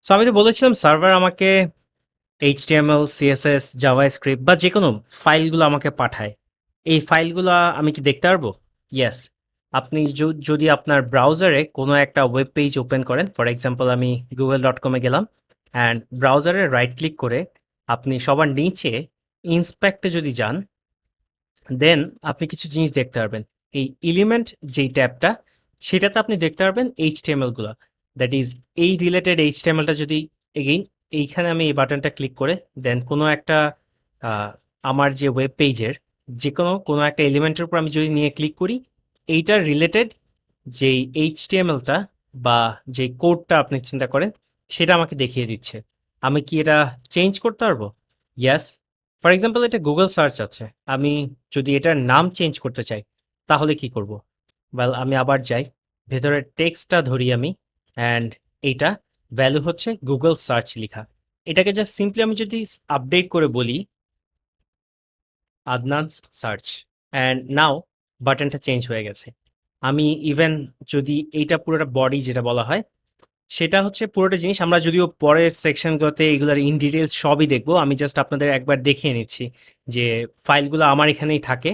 So আমি তো বলেছিলাম সার্ভার আমাকে HTML, CSS, জাভাস্ক্রিপ্ট বা যেকোনো ফাইলগুলো আমাকে পাঠায়। এই ফাইলগুলো আমি কি দেখতে পারবো? ইয়েস। আপনি যদি আপনার ব্রাউজারে কোনো একটা ওয়েব পেজ ওপেন করেন, ফর এক্সাম্পল আমি google.com এ গেলাম অ্যান্ড ব্রাউজারে রাইট ক্লিক করে আপনি সবার নিচে ইন্সপেক্টে যদি যান, দেন আপনি কিছু জিনিস দেখতে পারবেন। এই এলিমেন্ট যেই ট্যাবটা, সেটাতে আপনি দেখতে পারবেন HTML গুলা। দ্যাট ইজ এই রিলেটেড HTML-টা যদি এগেইন এইখানে আমি এই বাটনটা ক্লিক করে দেন কোনো একটা আহ, আমার যে ওয়েব পেজের যে কোনো একটা এলিমেন্টের উপর আমি যদি নিয়ে ক্লিক করি, এইটার রিলেটেড যেই HTML-টা বা যে কোডটা আপনি চিন্তা করেন সেটা আমাকে দেখিয়ে দিচ্ছে। আমি কি এটা চেঞ্জ করতে পারবো? ইয়াস। ফর এক্সাম্পল এটা গুগল সার্চ আছে, আমি যদি এটার নাম চেঞ্জ করতে চাই তাহলে কি করব? ওয়েল, আমি আবার যাই, ভেতরের টেক্সটটা ধরি আমি, অ্যান্ড এইটা ভ্যালু হচ্ছে গুগল সার্চ লেখা। এটাকে জাস্ট সিম্পলি আমি যদি আপডেট করে বলি আদনান সার্চ, অ্যান্ড নাও বাটনটা চেঞ্জ হয়ে গেছে। আমি ইভেন যদি এইটা পুরোটা বডি যেটা বলা হয় সেটা হচ্ছে পুরোটা জিনিস, আমরা যদিও পরের সেকশনগুলোতে এগুলোর ইন ডিটেলস সবই দেখবো, আমি জাস্ট আপনাদের একবার দেখিয়ে নিচ্ছি যে ফাইলগুলো আমার এখানেই থাকে,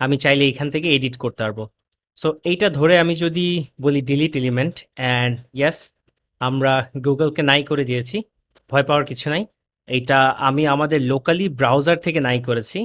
আমি চাইলে এখান থেকে এডিট করতে পারবো। সো এইটা ধরে আমি যদি বলি ডিলিট এলিমেন্ট, অ্যান্ড ইয়েস, আমরা গুগলকে নাই করে দিয়েছি। ভয় পাওয়ার কিছু নাই, এইটা আমি আমাদের লোকালি ব্রাউজার থেকে নাই করেছি,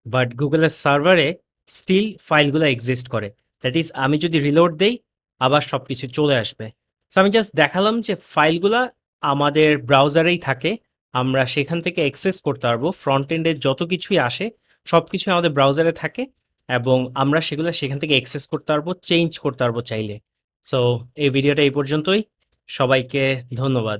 বাট গুগলের সার্ভারে স্টিল ফাইলগুলো এক্সিস্ট করে। দ্যাট ইজ আমি যদি রিলোড দেই আবার সব কিছু চলে আসবে। সো আমি জাস্ট দেখালাম যে ফাইলগুলা আমাদের ব্রাউজারেই থাকে, আমরা সেখান থেকে অ্যাক্সেস করতে পারবো, ফ্রন্ট এন্ডের যত কিছুই আসে সব কিছুই আমাদের ব্রাউজারে থাকে, এবং আমরা সেগুলো সেখান থেকে অ্যাক্সেস করতে পারবো, চেঞ্জ করতে পারবো চাইলে। সো এই ভিডিওটা এই পর্যন্তই। সবাইকে ধন্যবাদ।